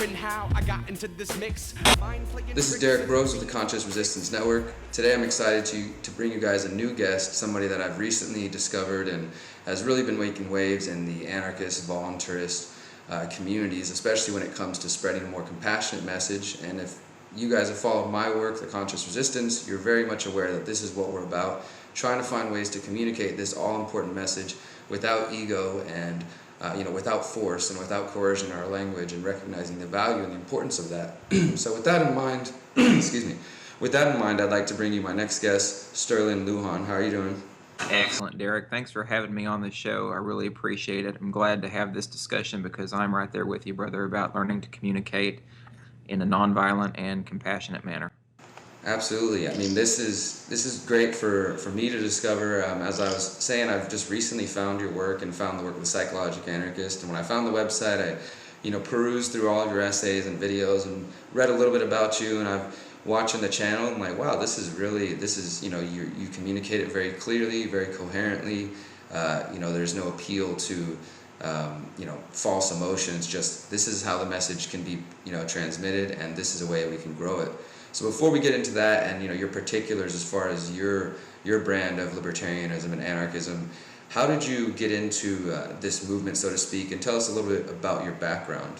wondering how I got into this mix. This is Derek Brose with the Conscious Resistance Network. Today I'm excited to bring you guys a new guest, somebody that I've recently discovered and has really been making waves in the anarchist, voluntarist communities, especially when it comes to spreading a more compassionate message. And if you guys have followed my work, the Conscious Resistance, you're very much aware that this is what we're about, trying to find ways to communicate this all-important message without ego and without force and without coercion in our language, and recognizing the value and the importance of that. So with that in mind, with that in mind, I'd like to bring you my next guest, Sterlin. How are you doing? Excellent, Derek. Thanks for having me on the show. I really appreciate it. I'm glad to have this discussion because I'm right there with you, brother, about learning to communicate in a nonviolent and compassionate manner. Absolutely. I mean, this is great for me to discover. As I was saying, I've just recently found your work and found the work of the Psychologic Anarchist. And when I found the website, I perused through all of your essays and videos and read a little bit about you. And I've watching the channel. I'm like, wow, this is you communicate it very clearly, very coherently. There's no appeal to false emotions. Just this is how the message can be transmitted, and this is a way we can grow it. So before we get into that and your particulars as far as your brand of libertarianism and anarchism, how did you get into this movement, so to speak, and tell us a little bit about your background?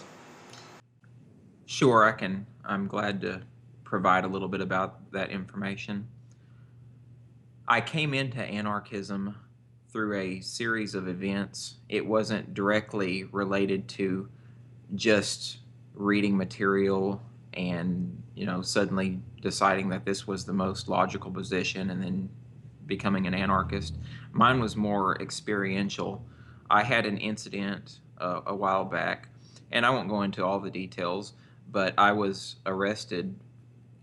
Sure, I'm glad to provide a little bit about that information. I came into anarchism through a series of events. It wasn't directly related to just reading material and suddenly deciding that this was the most logical position and then becoming an anarchist. Mine was more experiential. I had an incident a while back, and I won't go into all the details, but I was arrested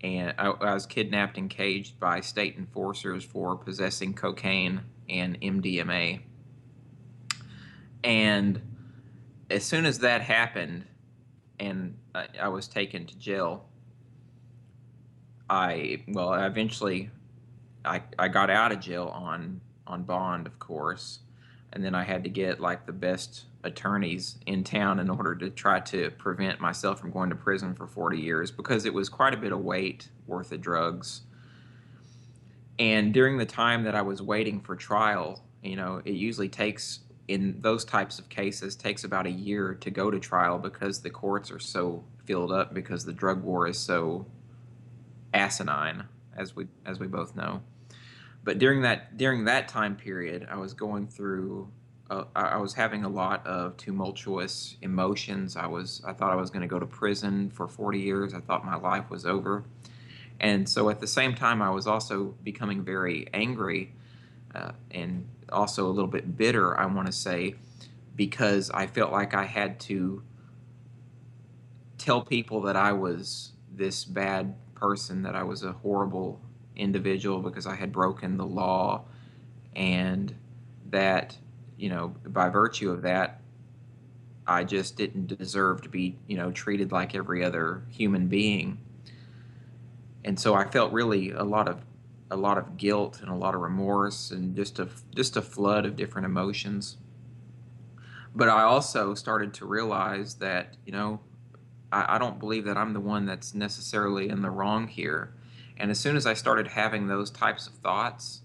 and I was kidnapped and caged by state enforcers for possessing cocaine and MDMA. And as soon as that happened and I was taken to jail, I eventually got out of jail on bond, of course, and then I had to get like the best attorneys in town in order to try to prevent myself from going to prison for 40 years because it was quite a bit of weight worth of drugs. And during the time that I was waiting for trial, it usually takes, in those types of cases, takes about a year to go to trial because the courts are so filled up because the drug war is so asinine, as we both know. But during that time period, I was going through I was having a lot of tumultuous emotions. I thought I was going to go to prison for 40 years. I thought my life was over. And so at the same time, I was also becoming very angry and also a little bit bitter, I want to say, because I felt like I had to tell people that I was this bad person, that I was a horrible individual because I had broken the law, and that by virtue of that I just didn't deserve to be treated like every other human being. And so I felt really a lot of guilt and a lot of remorse and just a flood of different emotions. But I also started to realize that I don't believe that I'm the one that's necessarily in the wrong here. And as soon as I started having those types of thoughts,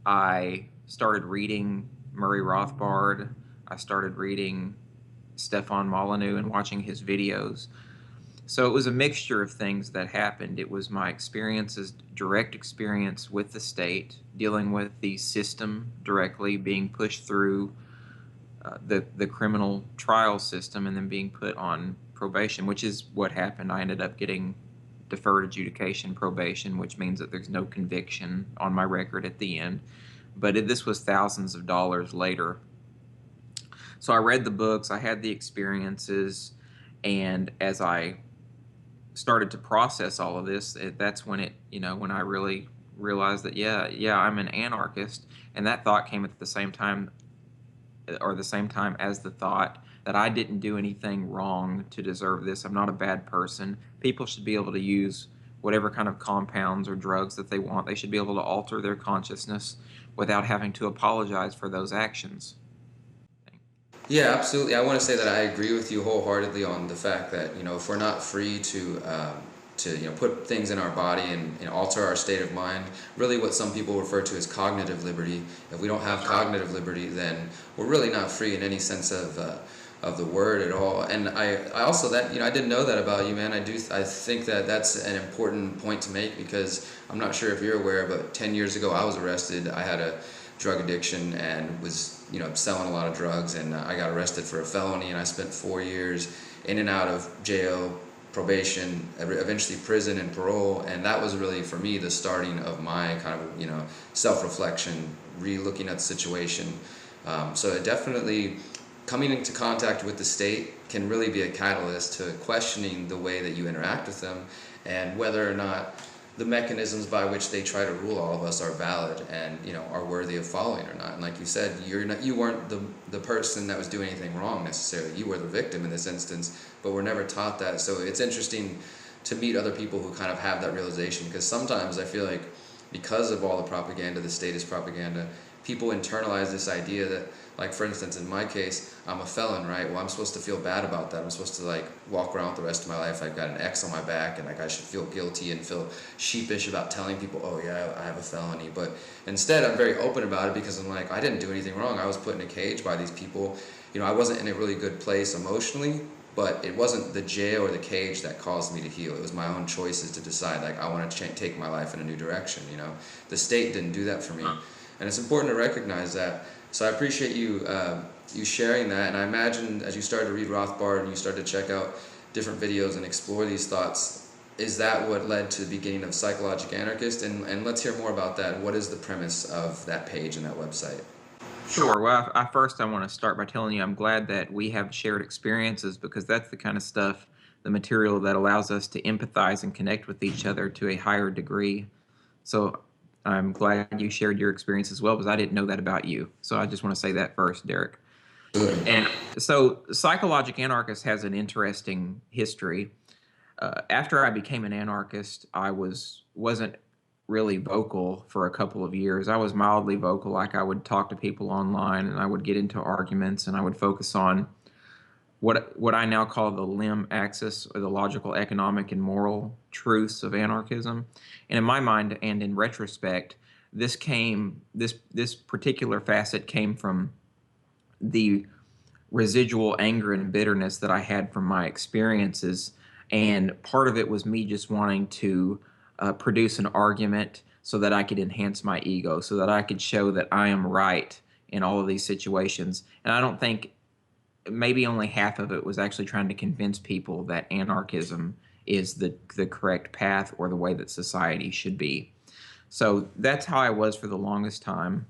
I started reading Murray Rothbard. I started reading Stefan Molyneux and watching his videos. So it was a mixture of things that happened. It was my experiences, direct experience with the state, dealing with the system directly, being pushed through the criminal trial system and then being put on probation, which is what happened. I ended up getting deferred adjudication probation, which means that there's no conviction on my record at the end. But this was thousands of dollars later. So I read the books, I had the experiences, and as I started to process all of this, that's when when I really realized that, yeah, I'm an anarchist. And that thought came at the same time as the thought that I didn't do anything wrong to deserve this. I'm not a bad person. People should be able to use whatever kind of compounds or drugs that they want. They should be able to alter their consciousness without having to apologize for those actions. Yeah, absolutely. I want to say that I agree with you wholeheartedly on the fact that, if we're not free to put things in our body and alter our state of mind, really what some people refer to as cognitive liberty. If we don't have cognitive liberty, then we're really not free in any sense of the word at all. And I also, that I didn't know that about you, man. I think that that's an important point to make, because I'm not sure if you're aware, but 10 years ago I was arrested. I had a drug addiction and was selling a lot of drugs, and I got arrested for a felony, and I spent 4 years in and out of jail, probation, eventually prison and parole. And that was really, for me, the starting of my kind of self-reflection, re-looking at the situation. So it definitely, coming into contact with the state can really be a catalyst to questioning the way that you interact with them, and whether or not the mechanisms by which they try to rule all of us are valid and are worthy of following or not. And like you said, you weren't the person that was doing anything wrong necessarily. You were the victim in this instance, but we're never taught that. So it's interesting to meet other people who kind of have that realization, because sometimes I feel like, because of all the propaganda, the statist propaganda, people internalize this idea that, like, for instance, in my case, I'm a felon, right? Well, I'm supposed to feel bad about that. I'm supposed to walk around with the rest of my life. I've got an X on my back, and I should feel guilty and feel sheepish about telling people, oh yeah, I have a felony. But instead, I'm very open about it, because I'm like, I didn't do anything wrong. I was put in a cage by these people. I wasn't in a really good place emotionally, but it wasn't the jail or the cage that caused me to heal. It was my own choices to decide, I want to take my life in a new direction. The state didn't do that for me, and it's important to recognize that. So I appreciate you sharing that, and I imagine as you started to read Rothbard and you started to check out different videos and explore these thoughts, is that what led to the beginning of Psychologic Anarchist? And let's hear more about that. What is the premise of that page and that website? Sure. Well, I want to start by telling you I'm glad that we have shared experiences, because that's the kind of stuff, the material that allows us to empathize and connect with each other to a higher degree. So I'm glad you shared your experience as well, because I didn't know that about you. So I just want to say that first, Derek. Good. And so Psychologic Anarchist has an interesting history. After I became an anarchist, I wasn't really vocal for a couple of years. I was mildly vocal, like I would talk to people online, and I would get into arguments, and I would focus on what I now call the limb axis, or the logical, economic, and moral truths of anarchism. And in my mind, and in retrospect, this particular facet came from the residual anger and bitterness that I had from my experiences. And part of it was me just wanting to produce an argument so that I could enhance my ego, so that I could show that I am right in all of these situations. And I don't think, maybe only half of it was actually trying to convince people that anarchism is the correct path, or the way that society should be. So that's how I was for the longest time.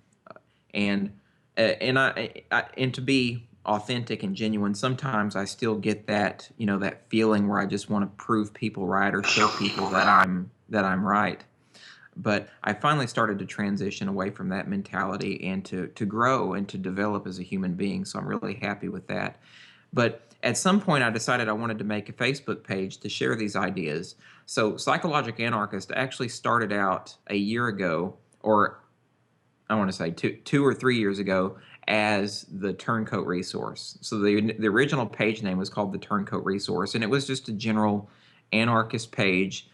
And to be authentic and genuine, sometimes I still get that, that feeling where I just want to prove people right, or show people that I'm right. But I finally started to transition away from that mentality, and to grow and to develop as a human being. So I'm really happy with that. But at some point I decided I wanted to make a Facebook page to share these ideas. So Psychologic Anarchist actually started out a year ago, or I want to say two or 3 years ago, as the Turncoat Resource. So the original page name was called the Turncoat Resource, and it was just a general anarchist page,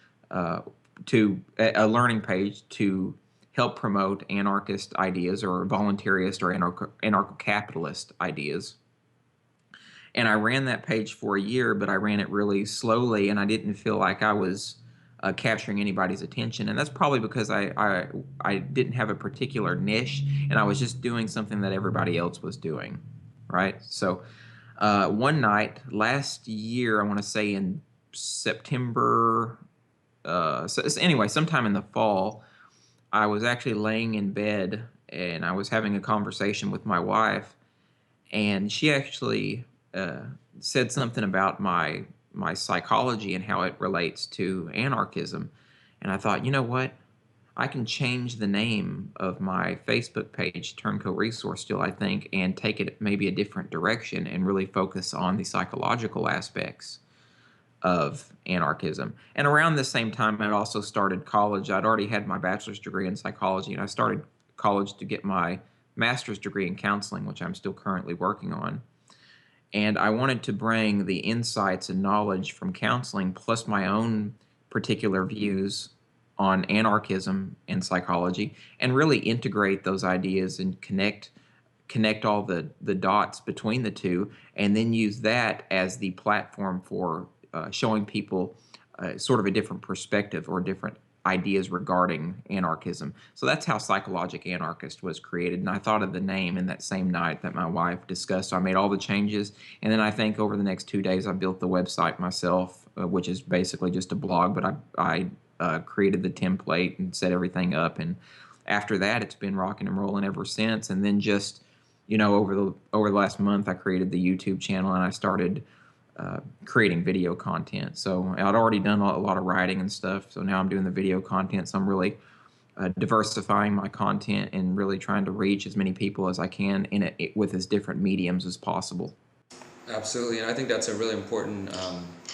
to a learning page to help promote anarchist ideas, or voluntarist, or anarcho-capitalist ideas. And I ran that page for a year, but I ran it really slowly, and I didn't feel like I was capturing anybody's attention. And that's probably because I didn't have a particular niche, and I was just doing something that everybody else was doing, right? So one night last year, I want to say in September, so anyway, sometime in the fall, I was actually laying in bed, and I was having a conversation with my wife, and she actually said something about my psychology and how it relates to anarchism. And I thought, you know what? I can change the name of my Facebook page, Turncoat Resource, still, I think, and take it maybe a different direction, and really focus on the psychological aspects of anarchism. And around the same time, I'd also started college. I'd already had my bachelor's degree in psychology, and I started college to get my master's degree in counseling, which I'm still currently working on. And I wanted to bring the insights and knowledge from counseling plus my own particular views on anarchism and psychology and really integrate those ideas and connect all the dots between the two, and then use that as the platform for showing people sort of a different perspective or different ideas regarding anarchism. So that's how Psychologic Anarchist was created. And I thought of the name in that same night that my wife discussed. So I made all the changes. And then I think over the next 2 days, I built the website myself, which is basically just a blog, but I created the template and set everything up. And after that, it's been rocking and rolling ever since. And then just, over the last month, I created the YouTube channel and I started creating video content. So I'd already done a lot of writing and stuff. So now I'm doing the video content. So I'm really diversifying my content and really trying to reach as many people as I can with as different mediums as possible. Absolutely, and I think that's a really important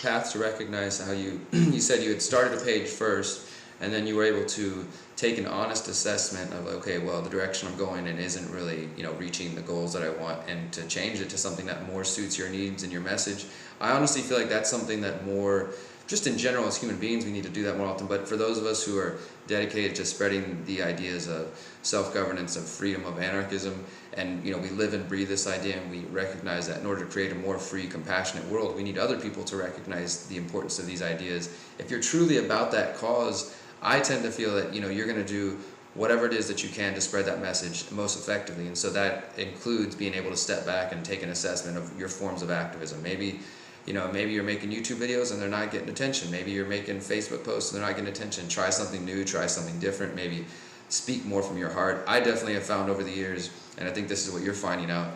path to recognize how you you said you had started a page first, and then you were able to take an honest assessment of, okay, well, the direction I'm going in isn't really, reaching the goals that I want, and to change it to something that more suits your needs and your message. I honestly feel like that's something that more, just in general as human beings, we need to do that more often. But for those of us who are dedicated to spreading the ideas of self-governance, of freedom, of anarchism, and we live and breathe this idea, and we recognize that in order to create a more free, compassionate world, we need other people to recognize the importance of these ideas. If you're truly about that cause, I tend to feel that you're going to do whatever it is that you can to spread that message most effectively, and so that includes being able to step back and take an assessment of your forms of activism. Maybe you're making YouTube videos and they're not getting attention. Maybe you're making Facebook posts and they're not getting attention. Try something new, try something different, maybe speak more from your heart. I definitely have found over the years, and I think this is what you're finding out,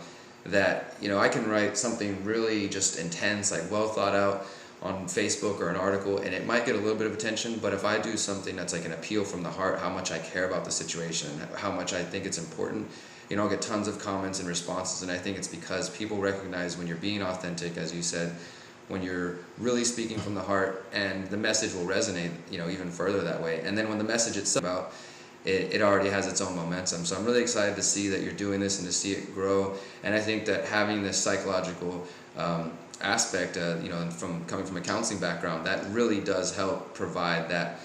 that I can write something really just intense, like well thought out on Facebook or an article, and it might get a little bit of attention, but if I do something that's like an appeal from the heart, how much I care about the situation, how much I think it's important, I'll get tons of comments and responses. And I think it's because people recognize when you're being authentic, as you said, when you're really speaking from the heart, and the message will resonate, even further that way. And then when the message itself about it already has its own momentum. So I'm really excited to see that you're doing this and to see it grow. And I think that having this psychological aspect, from coming from a counseling background, that really does help provide that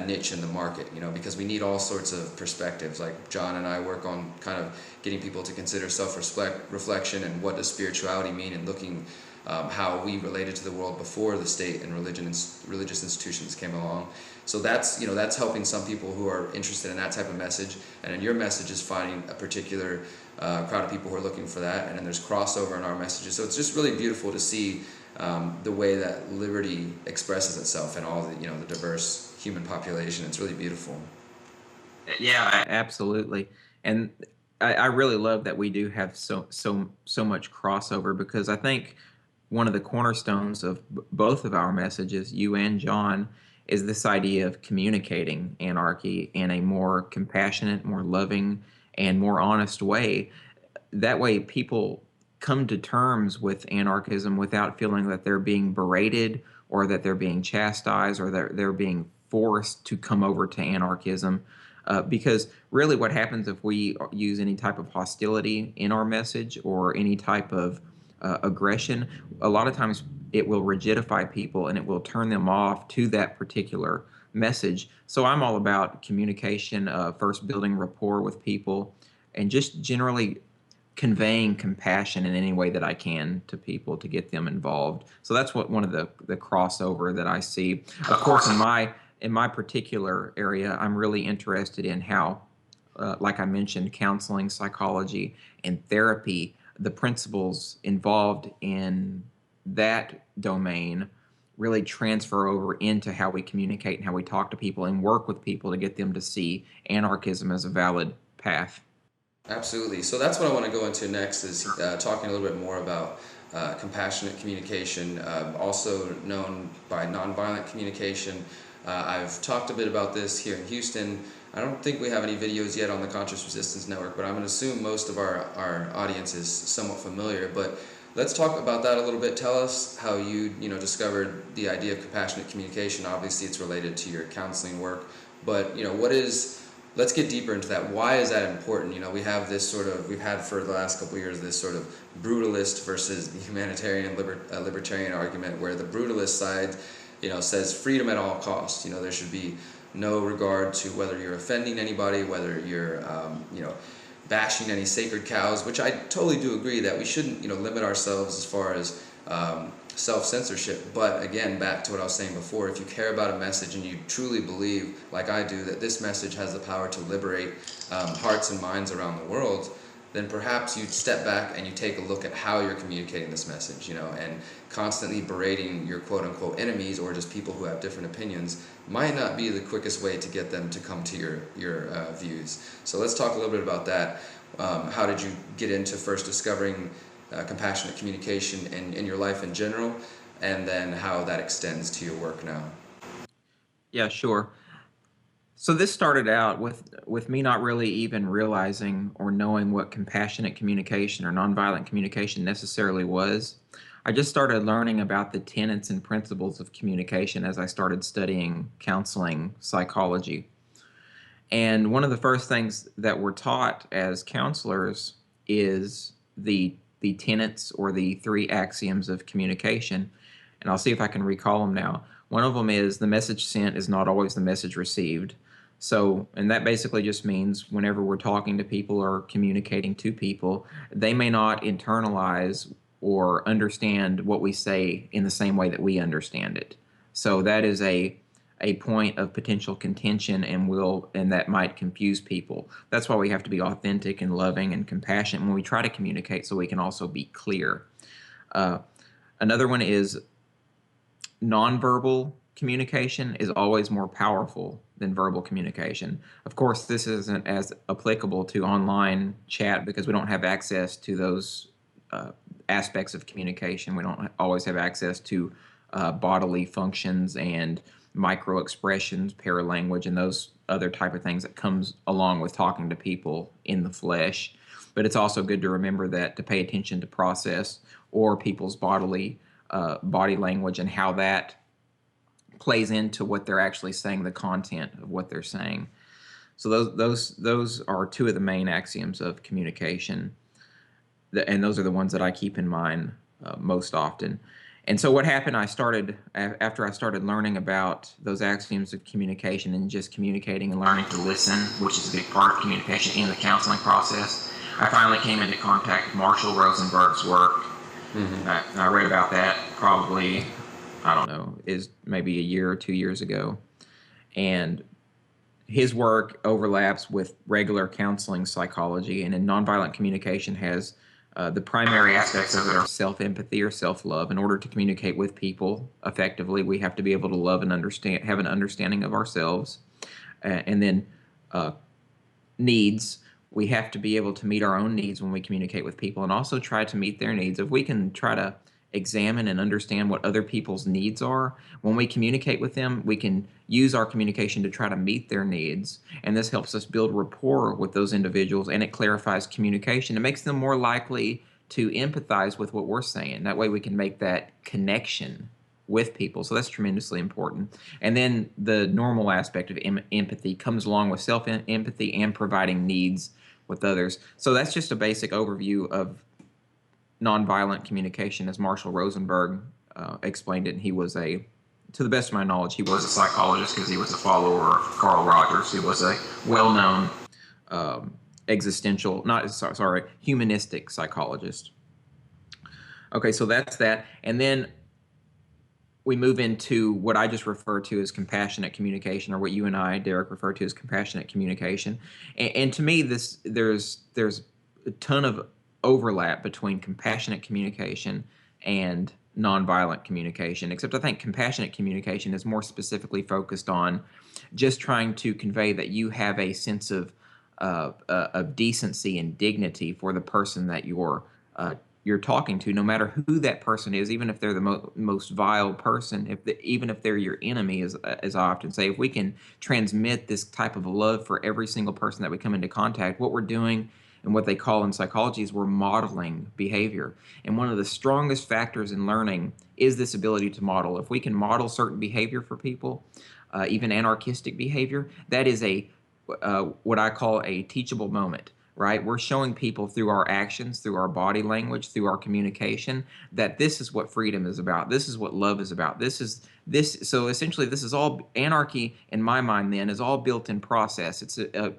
niche in the market, because we need all sorts of perspectives. Like John and I work on kind of getting people to consider self-reflection and what does spirituality mean, and looking how we related to the world before the state and religious institutions came along. So that's helping some people who are interested in that type of message, and then your message is finding a particular crowd of people who are looking for that, and then there's crossover in our messages. So it's just really beautiful to see the way that liberty expresses itself in all the diverse human population. It's really beautiful. Yeah, absolutely. And I really love that we do have so much crossover, because I think one of the cornerstones of both of our messages, you and John, is this idea of communicating anarchy in a more compassionate, more loving, and more honest way. That way people come to terms with anarchism without feeling that they're being berated, or that they're being chastised, or that they're being forced to come over to anarchism. Because really what happens if we use any type of hostility in our message, or any type of aggression, a lot of times it will rigidify people and it will turn them off to that particular message. So I'm all about communication, first building rapport with people, and just generally conveying compassion in any way that I can to people to get them involved. So that's one of the crossover that I see. Of course, in my particular area, I'm really interested in how, like I mentioned, counseling, psychology, and therapy, the principles involved in that domain really transfer over into how we communicate and how we talk to people and work with people to get them to see anarchism as a valid path. Absolutely. So that's what I want to go into next, is talking a little bit more about compassionate communication, also known by nonviolent communication. I've talked a bit about this here in Houston. I don't think we have any videos yet on the Conscious Resistance Network, but I'm going to assume most of our audience is somewhat familiar. But let's talk about that a little bit. Tell us how you discovered the idea of compassionate communication. Obviously, it's related to your counseling work, but what is let's get deeper into that. Why is that important? You know, we have this sort of, we've had for the last couple of years this sort of brutalist versus the humanitarian libertarian argument, where the brutalist side, you know, says freedom at all costs. You know, there should be no regard to whether you're offending anybody, whether you're, you know, bashing any sacred cows, which I totally do agree that we shouldn't, you know, limit ourselves as far as self-censorship. But again, back to what I was saying before, if you care about a message and you truly believe, like I do, that this message has the power to liberate hearts and minds around the world, then perhaps you step back and you take a look at how you're communicating this message, you know, and constantly berating your quote-unquote enemies or just people who have different opinions might not be the quickest way to get them to come to your views. So let's talk a little bit about that. How did you get into first discovering compassionate communication in your life in general, and then how that extends to your work now? Yeah, sure. So this started out with me not really even realizing or knowing what compassionate communication or nonviolent communication necessarily was. I just started learning about the tenets and principles of communication as I started studying counseling psychology. And one of the first things that we're taught as counselors is the tenets or the three axioms of communication. And I'll see if I can recall them now. One of them is the message sent is not always the message received. So, and that basically just means whenever we're talking to people or communicating to people, they may not internalize or understand what we say in the same way that we understand it. So that is a point of potential contention, and that might confuse people. That's why we have to be authentic and loving and compassionate when we try to communicate, so we can also be clear. Another one is nonverbal communication is always more powerful than verbal communication. Of course, this isn't as applicable to online chat because we don't have access to those aspects of communication. We don't always have access to bodily functions and micro expressions, paralanguage, and those other type of things that comes along with talking to people in the flesh. But it's also good to remember that to pay attention to process or people's body language and how that plays into what they're actually saying, the content of what they're saying. So those are two of the main axioms of communication, and those are the ones that I keep in mind most often. And so what happened, after I started learning about those axioms of communication and just communicating and learning to listen, which is a big part of communication in the counseling process, I finally came into contact with Marshall Rosenberg's work. Mm-hmm. I read about that probably, I don't know, is maybe a year or 2 years ago. And his work overlaps with regular counseling psychology, and in nonviolent communication has the primary aspects of it are self-empathy or self-love. In order to communicate with people effectively, we have to be able to love and understand, have an understanding of ourselves. And then needs, we have to be able to meet our own needs when we communicate with people and also try to meet their needs. If we can try to examine and understand what other people's needs are, when we communicate with them, we can use our communication to try to meet their needs, and this helps us build rapport with those individuals, and it clarifies communication. It makes them more likely to empathize with what we're saying. That way we can make that connection with people, so that's tremendously important. And then the normal aspect of empathy comes along with self-empathy and providing needs with others. So that's just a basic overview of nonviolent communication as Marshall Rosenberg explained it. And he was to the best of my knowledge, he was a psychologist because he was a follower of Carl Rogers, who was a well-known humanistic psychologist. Okay, so that's that. And then we move into what I just refer to as compassionate communication, or what you and I, Derek, refer to as compassionate communication. And to me, there's a ton of overlap between compassionate communication and nonviolent communication, except I think compassionate communication is more specifically focused on just trying to convey that you have a sense of decency and dignity for the person that you're talking to, no matter who that person is, even if they're the most vile person, even if they're your enemy, as I often say. If we can transmit this type of love for every single person that we come into contact, what we're doing, and what they call in psychology, is we're modeling behavior. And one of the strongest factors in learning is this ability to model. If we can model certain behavior for people, even anarchistic behavior, that is a what I call a teachable moment, right? We're showing people through our actions, through our body language, through our communication, that this is what freedom is about. This is what love is about. So essentially, this is all anarchy in my mind. Then is all built-in process. It's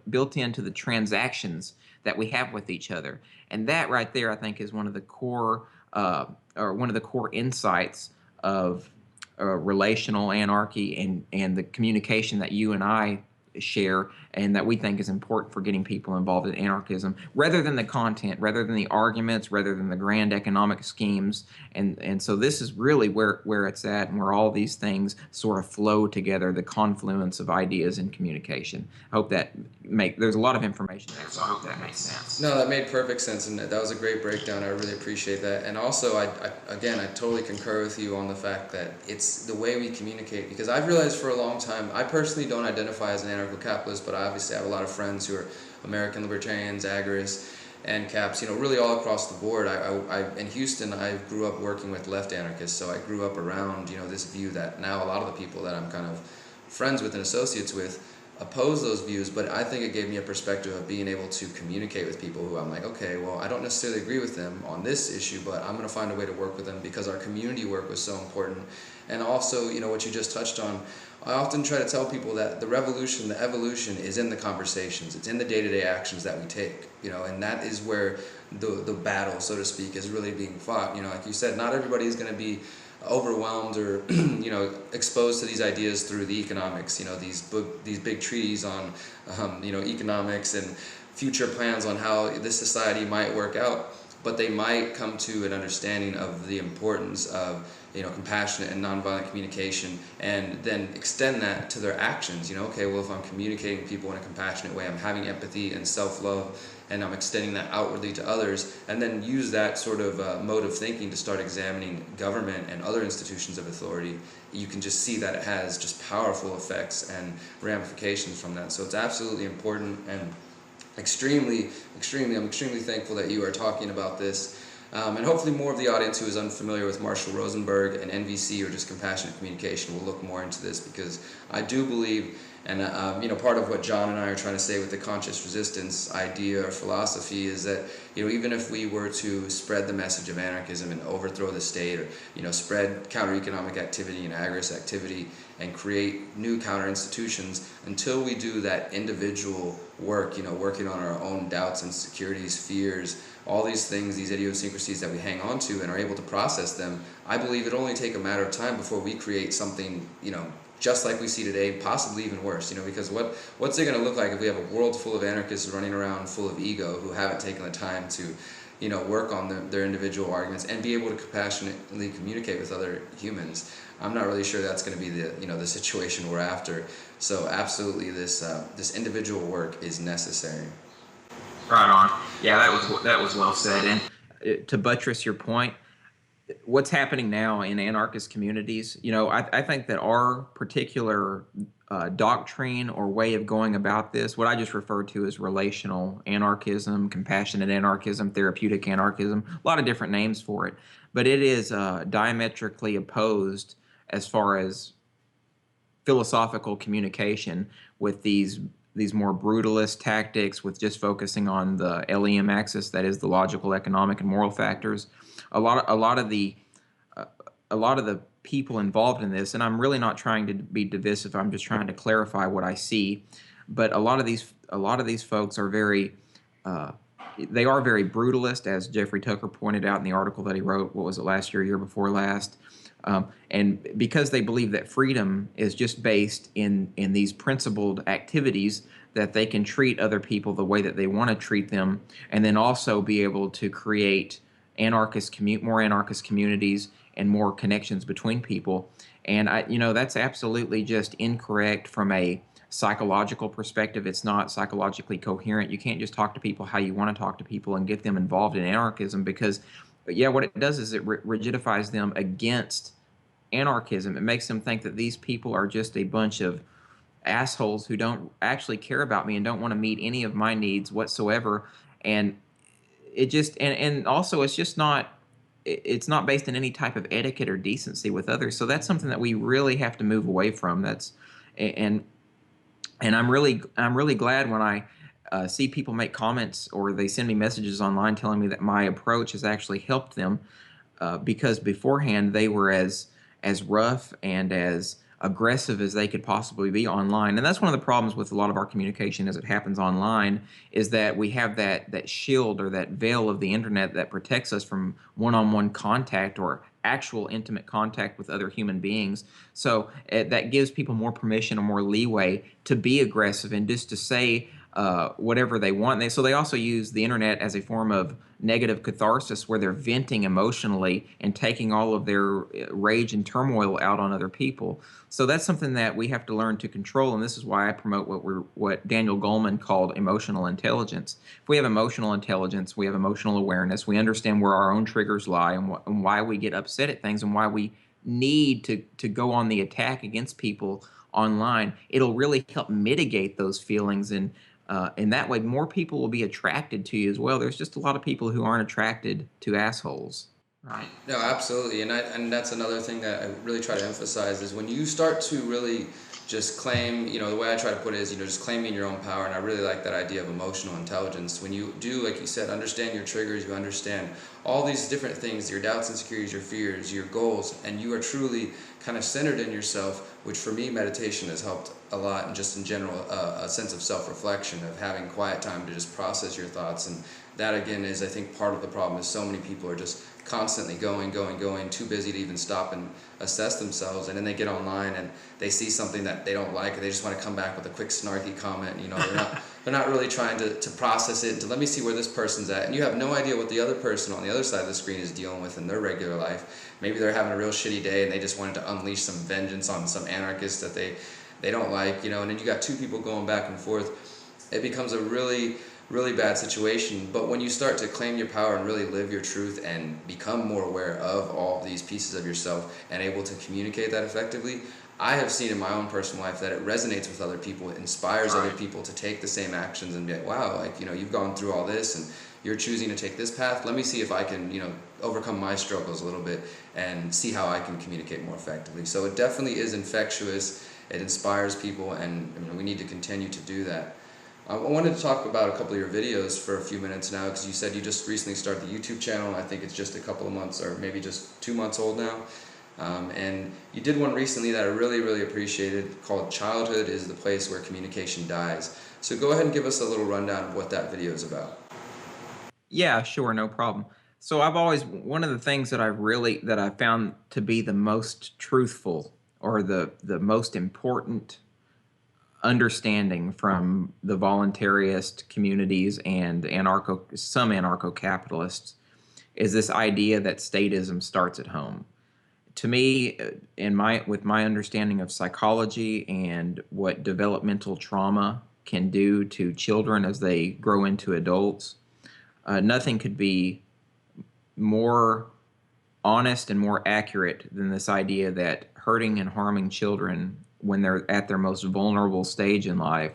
built into the transactions that we have with each other, and that right there, I think, is one of the core or one of the core insights of relational anarchy and the communication that you and I share and that we think is important for getting people involved in anarchism, rather than the content, rather than the arguments, rather than the grand economic schemes. And so this is really where it's at, and where all these things sort of flow together, the confluence of ideas and communication. I hope that there's a lot of information there, so I hope that makes sense. No, that made perfect sense, and that was a great breakdown. I really appreciate that. And also, I totally concur with you on the fact that it's the way we communicate, because I've realized for a long time, I personally don't identify as an anarcho-capitalist, but I obviously have a lot of friends who are American libertarians, agorists, and caps, really all across the board. In Houston, I grew up working with left anarchists, so I grew up around, this view that now a lot of the people that I'm kind of friends with and associates with oppose those views, but I think it gave me a perspective of being able to communicate with people who I'm like, okay, well, I don't necessarily agree with them on this issue, but I'm going to find a way to work with them because our community work was so important. And also, what you just touched on, I often try to tell people that the revolution, the evolution is in the conversations. It's in the day-to-day actions that we take, and that is where the battle, so to speak, is really being fought. Like you said, not everybody is going to be overwhelmed or exposed to these ideas through the economics, these big treaties on economics and future plans on how this society might work out, but they might come to an understanding of the importance of compassionate and nonviolent communication, and then extend that to their actions. Okay, well, if I'm communicating with people in a compassionate way, I'm having empathy and self-love, and I'm extending that outwardly to others, and then use that sort of mode of thinking to start examining government and other institutions of authority, you can just see that it has just powerful effects and ramifications from that. So it's absolutely important, and I'm extremely thankful that you are talking about this. And hopefully more of the audience who is unfamiliar with Marshall Rosenberg and NVC or just compassionate communication will look more into this, because I do believe, and part of what John and I are trying to say with the conscious resistance idea or philosophy is that even if we were to spread the message of anarchism and overthrow the state, or spread counter-economic activity and agorist activity and create new counter-institutions, until we do that individual work, working on our own doubts, insecurities, fears, all these things, these idiosyncrasies that we hang on to and are able to process them, I believe it'll only take a matter of time before we create something, just like we see today, possibly even worse, because what's it going to look like if we have a world full of anarchists running around full of ego who haven't taken the time to, work on their individual arguments and be able to compassionately communicate with other humans? I'm not really sure that's going to be the situation we're after. So absolutely, this individual work is necessary. Right on. Yeah, that was well said. And to buttress your point, what's happening now in anarchist communities, I think that our particular doctrine or way of going about this, what I just referred to as relational anarchism, compassionate anarchism, therapeutic anarchism, a lot of different names for it, but it is diametrically opposed as far as philosophical communication with these more brutalist tactics, with just focusing on the LEM axis, that is the logical, economic, and moral factors. A lot of the people involved in this, and I'm really not trying to be divisive, I'm just trying to clarify what I see, but a lot of these folks are very brutalist, as Jeffrey Tucker pointed out in the article that he wrote, what was it, last year, year before last. And because they believe that freedom is just based in these principled activities, that they can treat other people the way that they want to treat them, and then also be able to create more anarchist communities and more connections between people. And that's absolutely just incorrect from a psychological perspective. It's not psychologically coherent. You can't just talk to people how you want to talk to people and get them involved in anarchism, because what it does is it rigidifies them against anarchism. It makes them think that these people are just a bunch of assholes who don't actually care about me and don't want to meet any of my needs whatsoever. And it just and also it's not based in any type of etiquette or decency with others. So that's something that we really have to move away from. And And I'm really glad when I see people make comments or they send me messages online telling me that my approach has actually helped them, because beforehand they were as rough and as aggressive as they could possibly be online. And that's one of the problems with a lot of our communication as it happens online, is that we have that shield or that veil of the internet that protects us from one-on-one contact or actual intimate contact with other human beings. So that gives people more permission or more leeway to be aggressive and just to say whatever they want. So they also use the internet as a form of negative catharsis, where they're venting emotionally and taking all of their rage and turmoil out on other people. So that's something that we have to learn to control, and this is why I promote what Daniel Goleman called emotional intelligence. If we have emotional intelligence, we have emotional awareness, we understand where our own triggers lie and why we get upset at things and why we need to go on the attack against people online. It'll really help mitigate those feelings, and in that way, more people will be attracted to you as well. There's just a lot of people who aren't attracted to assholes, right? No, absolutely, and that's another thing that I really try to emphasize is when you start to really just claim, the way I try to put it is, just claiming your own power, and I really like that idea of emotional intelligence. When you do, like you said, understand your triggers, you understand all these different things, your doubts, insecurities, your fears, your goals, and you are truly kind of centered in yourself, which for me, meditation has helped a lot, and just in general, a sense of self-reflection, of having quiet time to just process your thoughts. And that again is, I think, part of the problem is so many people are just constantly going, too busy to even stop and assess themselves, and then they get online and they see something that they don't like and they just want to come back with a quick snarky comment. They're not really trying to process it and to let me see where this person's at, and you have no idea what the other person on the other side of the screen is dealing with in their regular life. Maybe they're having a real shitty day and they just wanted to unleash some vengeance on some anarchist that they don't like, and then you got two people going back and forth. It becomes a really bad situation. But when you start to claim your power and really live your truth and become more aware of all these pieces of yourself and able to communicate that effectively, I have seen in my own personal life that it resonates with other people. It inspires other people to take the same actions and be like, wow, you've gone through all this and you're choosing to take this path. Let me see if I can, overcome my struggles a little bit and see how I can communicate more effectively. So it definitely is infectious. It inspires people, and we need to continue to do that. I wanted to talk about a couple of your videos for a few minutes now, because you said you just recently started the YouTube channel. I think it's just a couple of months, or maybe just 2 months old now. And you did one recently that I really appreciated, called "Childhood is the Place Where Communication Dies." So go ahead and give us a little rundown of what that video is about. Yeah, sure, no problem. So one of the things that I found to be the most truthful, or the most important understanding from the voluntarist communities and some anarcho-capitalists, is this idea that statism starts at home. To me, with my understanding of psychology and what developmental trauma can do to children as they grow into adults, nothing could be more honest and more accurate than this idea that hurting and harming children when they're at their most vulnerable stage in life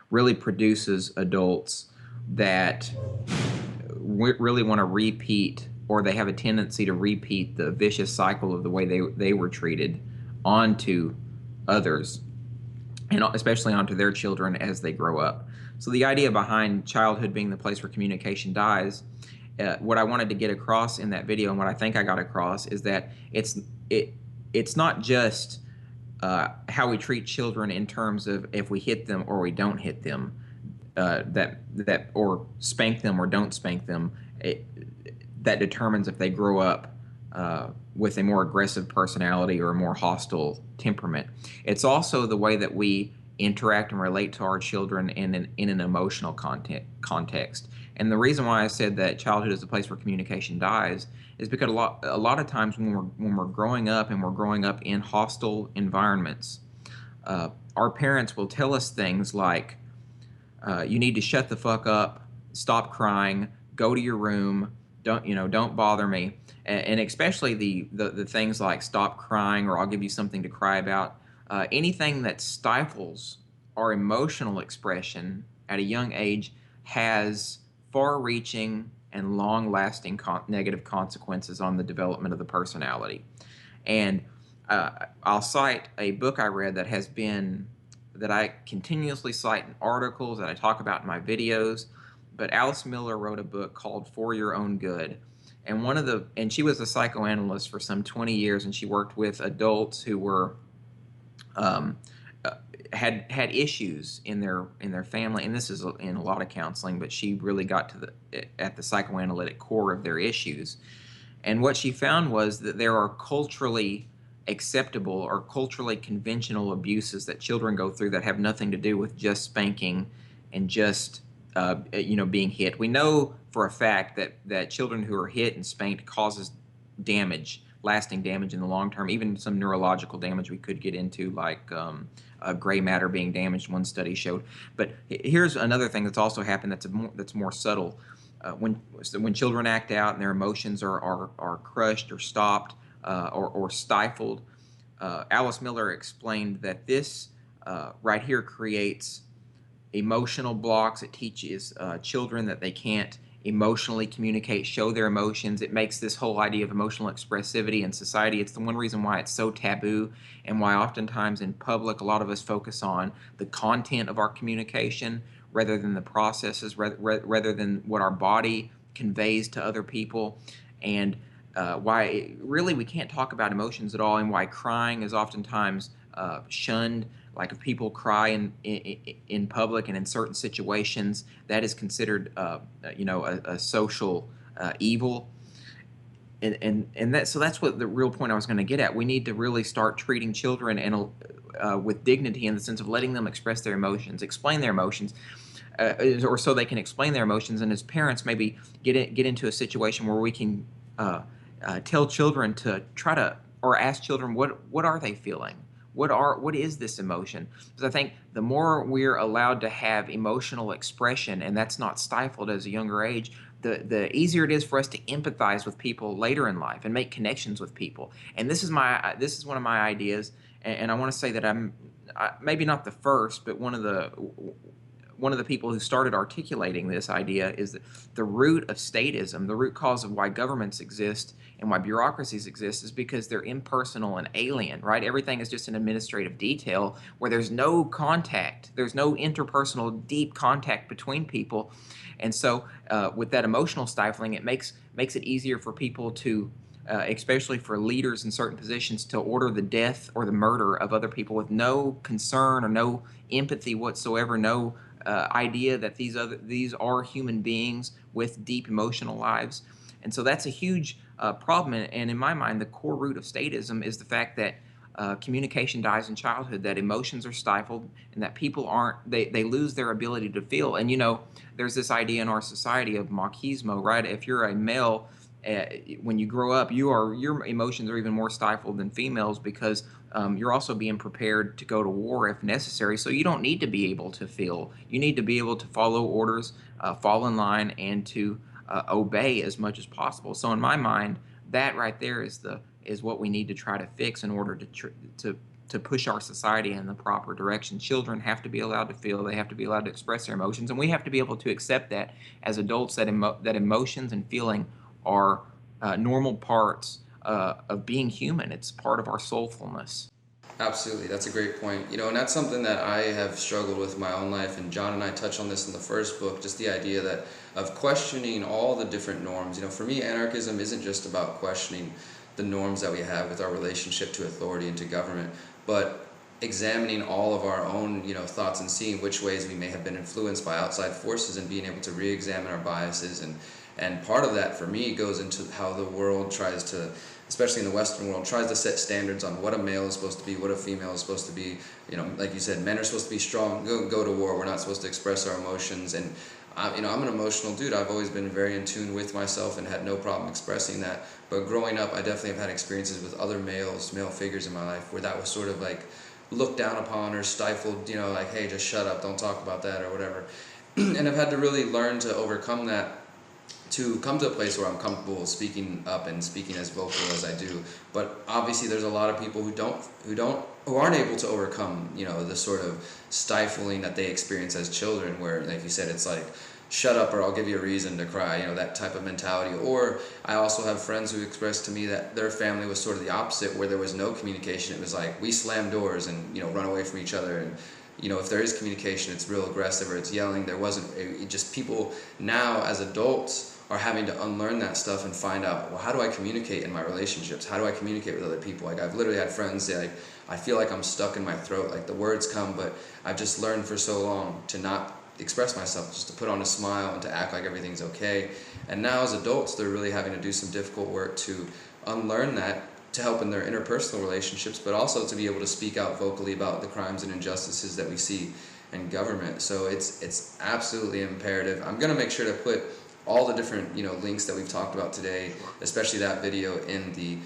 really produces adults that really want to repeat, or they have a tendency to repeat, the vicious cycle of the way they were treated onto others, and especially onto their children as they grow up. So the idea behind childhood being the place where communication dies, what I wanted to get across in that video, and what I think I got across, is that it's not just how we treat children in terms of if we hit them or we don't hit them, or spank them or don't spank them, that determines if they grow up with a more aggressive personality or a more hostile temperament. It's also the way that we interact and relate to our children in an emotional context. And the reason why I said that childhood is the place where communication dies is because a lot of times when we're growing up, and we're growing up in hostile environments, our parents will tell us things like, you need to shut the fuck up, stop crying, go to your room, don't bother me. And especially the things like stop crying, or I'll give you something to cry about. Anything that stifles our emotional expression at a young age has far-reaching and long-lasting negative consequences on the development of the personality. And I'll cite a book I read that has been that I continuously cite in articles, that I talk about in my videos. But Alice Miller wrote a book called For Your Own Good. And she was a psychoanalyst for some 20 years, and she worked with adults who were um, uh, had issues in their family, and this is in a lot of counseling, but she really got to the psychoanalytic core of their issues. And what she found was that there are culturally acceptable or culturally conventional abuses that children go through that have nothing to do with just spanking and just being hit. We know for a fact that children who are hit and spanked causes damage, lasting damage in the long term, even some neurological damage we could get into, like gray matter being damaged, one study showed. But here's another thing that's also happened that's more subtle. When children act out and their emotions are crushed or stopped or stifled, Alice Miller explained that this right here creates emotional blocks. It teaches children that they can't emotionally communicate, show their emotions. It makes this whole idea of emotional expressivity in society. It's the one reason why it's so taboo, and why oftentimes in public a lot of us focus on the content of our communication rather than the processes, rather than what our body conveys to other people, and why really we can't talk about emotions at all, and why crying is oftentimes shunned. Like if people cry in public and in certain situations, that is considered a social evil. And that, so that's what the real point I was going to get at. We need to really start treating children with dignity, in the sense of letting them express their emotions, explain their emotions, or so they can explain their emotions. And as parents, maybe get into a situation where we can tell children to try to, or ask children, what are they feeling? What is this emotion? Because I think the more we're allowed to have emotional expression, and that's not stifled as a younger age, the easier it is for us to empathize with people later in life and make connections with people. And this is one of my ideas, and I want to say that I'm maybe not the first, but one of the people who started articulating this idea is that the root of statism, the root cause of why governments exist and why bureaucracies exist, is because they're impersonal and alien, right? Everything is just an administrative detail where there's no contact, there's no interpersonal deep contact between people. And so with that emotional stifling, it makes it easier for people to, especially for leaders in certain positions, to order the death or the murder of other people with no concern or no empathy whatsoever, no idea that these are human beings with deep emotional lives. And so that's a huge problem. And in my mind, the core root of statism is the fact that communication dies in childhood, that emotions are stifled, and that people they lose their ability to feel. And there's this idea in our society of machismo, right? If you're a male, when you grow up, your emotions are even more stifled than females, because you're also being prepared to go to war if necessary. So you don't need to be able to feel. You need to be able to follow orders, fall in line, and to obey as much as possible. So in my mind, that right there is what we need to try to fix in order to push our society in the proper direction. Children have to be allowed to feel. They have to be allowed to express their emotions, and we have to be able to accept that as adults, that emotions and feeling are normal parts of being human. It's part of our soulfulness. Absolutely, that's a great point. And that's something that I have struggled with in my own life, and John and I touch on this in the first book, just the idea that of questioning all the different norms. For me, anarchism isn't just about questioning the norms that we have with our relationship to authority and to government, but examining all of our own, thoughts, and seeing which ways we may have been influenced by outside forces, and being able to re-examine our biases. And part of that for me goes into how the world tries to, especially in the Western world, tries to set standards on what a male is supposed to be, what a female is supposed to be. Like you said, men are supposed to be strong, go to war. We're not supposed to express our emotions. And I'm an emotional dude. I've always been very in tune with myself and had no problem expressing that. But growing up, I definitely have had experiences with other male figures in my life where that was sort of like looked down upon or stifled, like, hey, just shut up, don't talk about that or whatever. And I've had to really learn to overcome that, to come to a place where I'm comfortable speaking up and speaking as vocal as I do. But obviously there's a lot of people who aren't able to overcome, the sort of stifling that they experience as children, where, like you said, it's like, shut up or I'll give you a reason to cry, that type of mentality. Or I also have friends who expressed to me that their family was sort of the opposite, where there was no communication. It was like, we slam doors and, run away from each other. And, if there is communication, it's real aggressive or it's yelling. There wasn't. Just people now as adults are having to unlearn that stuff and find out, well, how do I communicate in my relationships? How do I communicate with other people? Like, I've literally had friends say, like, I feel like I'm stuck in my throat. Like, the words come, but I've just learned for so long to not express myself, just to put on a smile and to act like everything's okay. And now as adults, they're really having to do some difficult work to unlearn that, to help in their interpersonal relationships, but also to be able to speak out vocally about the crimes and injustices that we see in government. So it's absolutely imperative. I'm going to make sure to put all the different links that we've talked about today, especially that video, in the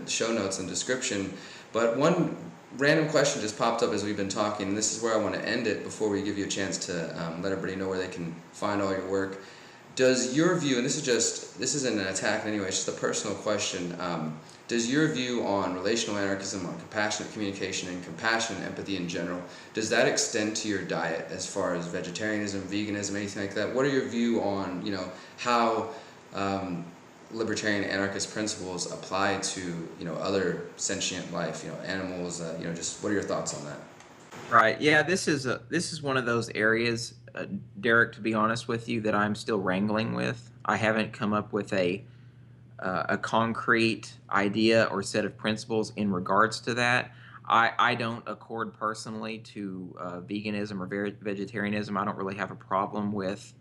show notes and description. But one random question just popped up as we've been talking, and this is where I want to end it before we give you a chance to let everybody know where they can find all your work. Does your view, and this isn't an attack in any way, it's just a personal question, does your view on relational anarchism, on compassionate communication and compassion and empathy in general, does that extend to your diet as far as vegetarianism, veganism, anything like that? What are your view on how libertarian anarchist principles apply to other sentient life, animals, just what are your thoughts on that? Right. Yeah, this is one of those areas, Derek, to be honest with you, that I'm still wrangling with. I haven't come up with a concrete idea or set of principles in regards to that. I don't accord personally to veganism or vegetarianism. I don't really have a problem with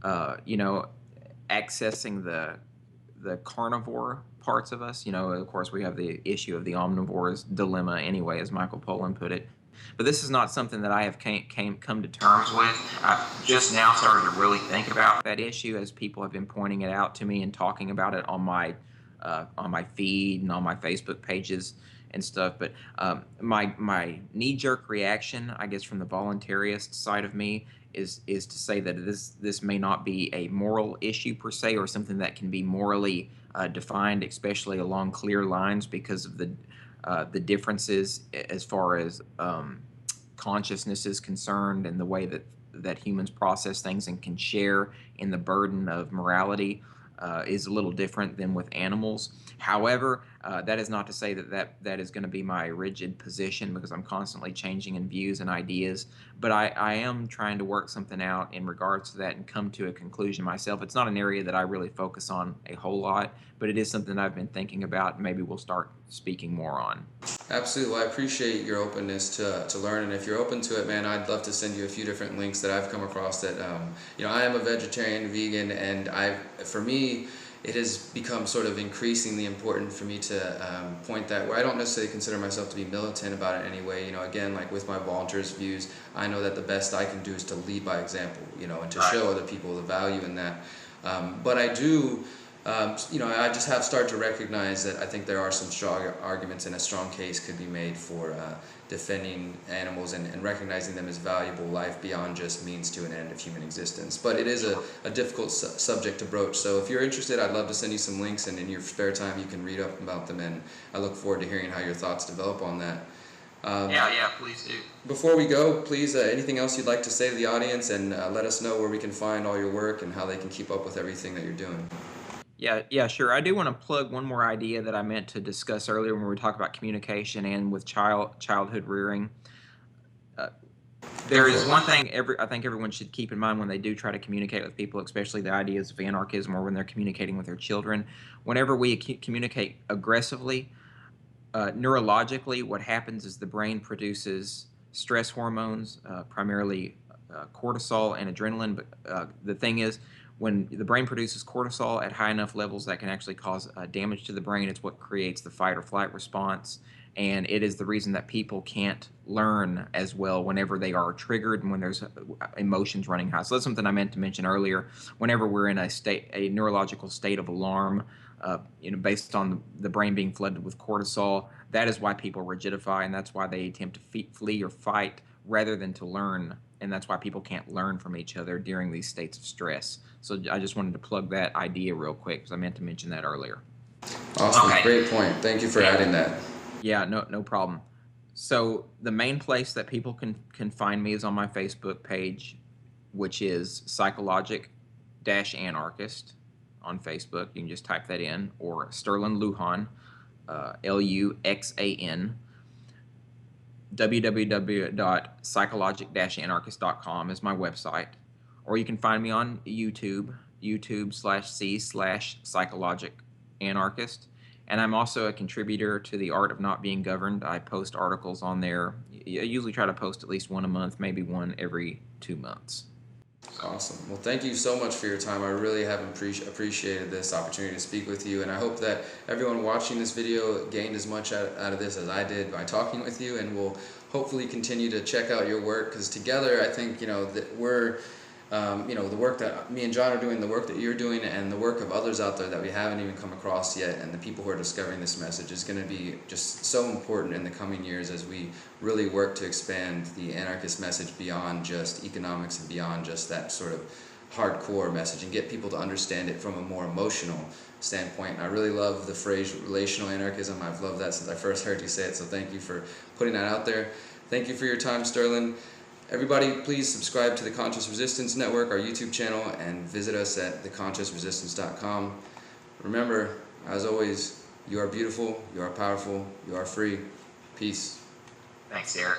accessing the carnivore parts of us. Of course, we have the issue of the omnivore's dilemma anyway, as Michael Pollan put it. But this is not something that I have come to terms with. I've just now started to really think about that issue as people have been pointing it out to me and talking about it on my feed and on my Facebook pages and stuff. But my knee-jerk reaction, I guess, from the voluntarist side of me is to say that this may not be a moral issue per se, or something that can be morally defined, especially along clear lines, because of the differences as far as consciousness is concerned, and the way that humans process things and can share in the burden of morality is a little different than with animals. However, that is not to say that is going to be my rigid position, because I'm constantly changing in views and ideas. But I am trying to work something out in regards to that and come to a conclusion myself. It's not an area that I really focus on a whole lot, but it is something that I've been thinking about, and maybe we'll start speaking more on. Absolutely. Well, I appreciate your openness to learn, and if you're open to it, man, I'd love to send you a few different links that I've come across that, I am a vegetarian, vegan, and for me, it has become sort of increasingly important for me to point that, where I don't necessarily consider myself to be militant about it anyway. Again, like with my volunteers' views, I know that the best I can do is to lead by example, and to show other people the value in that. But I do, I just have started to recognize that I think there are some strong arguments, and a strong case could be made for defending animals and recognizing them as valuable life beyond just means to an end of human existence. But it is a difficult subject to broach. So if you're interested, I'd love to send you some links, and in your spare time you can read up about them, and I look forward to hearing how your thoughts develop on that. Yeah, please do. Before we go, please, anything else you'd like to say to the audience, and let us know where we can find all your work and how they can keep up with everything that you're doing. Yeah, sure. I do want to plug one more idea that I meant to discuss earlier when we were talking about communication and with childhood rearing. There is one thing I think everyone should keep in mind when they do try to communicate with people, especially the ideas of anarchism, or when they're communicating with their children. Whenever we communicate aggressively, neurologically, what happens is the brain produces stress hormones, primarily cortisol and adrenaline. But the thing is, when the brain produces cortisol at high enough levels, that can actually cause damage to the brain. It's what creates the fight or flight response, and it is the reason that people can't learn as well whenever they are triggered and when there's emotions running high. So that's something I meant to mention earlier. Whenever we're in a neurological state of alarm, based on the brain being flooded with cortisol, that is why people rigidify, and that's why they attempt to flee or fight rather than to learn. And that's why people can't learn from each other during these states of stress. So I just wanted to plug that idea real quick, because I meant to mention that earlier. Awesome. Okay. Great point. Thank you for adding that. Yeah, no problem. So the main place that people can find me is on my Facebook page, which is Psychologic-Anarchist on Facebook. You can just type that in, or Sterlin Luxan, Luxan. www.psychologic-anarchist.com is my website, or you can find me on YouTube, YouTube/C/Psychologic Anarchist. And I'm also a contributor to The Art of Not Being Governed. I post articles on there. I usually try to post at least one a month, maybe one every 2 months. Awesome. Well, thank you so much for your time. I really have appreciated this opportunity to speak with you, and I hope that everyone watching this video gained as much out of this as I did by talking with you, and will hopefully continue to check out your work, because together I think, that we're the work that me and John are doing, the work that you're doing, and the work of others out there that we haven't even come across yet, and the people who are discovering this message is going to be just so important in the coming years as we really work to expand the anarchist message beyond just economics and beyond just that sort of hardcore message, and get people to understand it from a more emotional standpoint. And I really love the phrase relational anarchism. I've loved that since I first heard you say it, so thank you for putting that out there. Thank you for your time, Sterlin. Everybody, please subscribe to the Conscious Resistance Network, our YouTube channel, and visit us at theconsciousresistance.com. Remember, as always, you are beautiful, you are powerful, you are free. Peace. Thanks, Eric.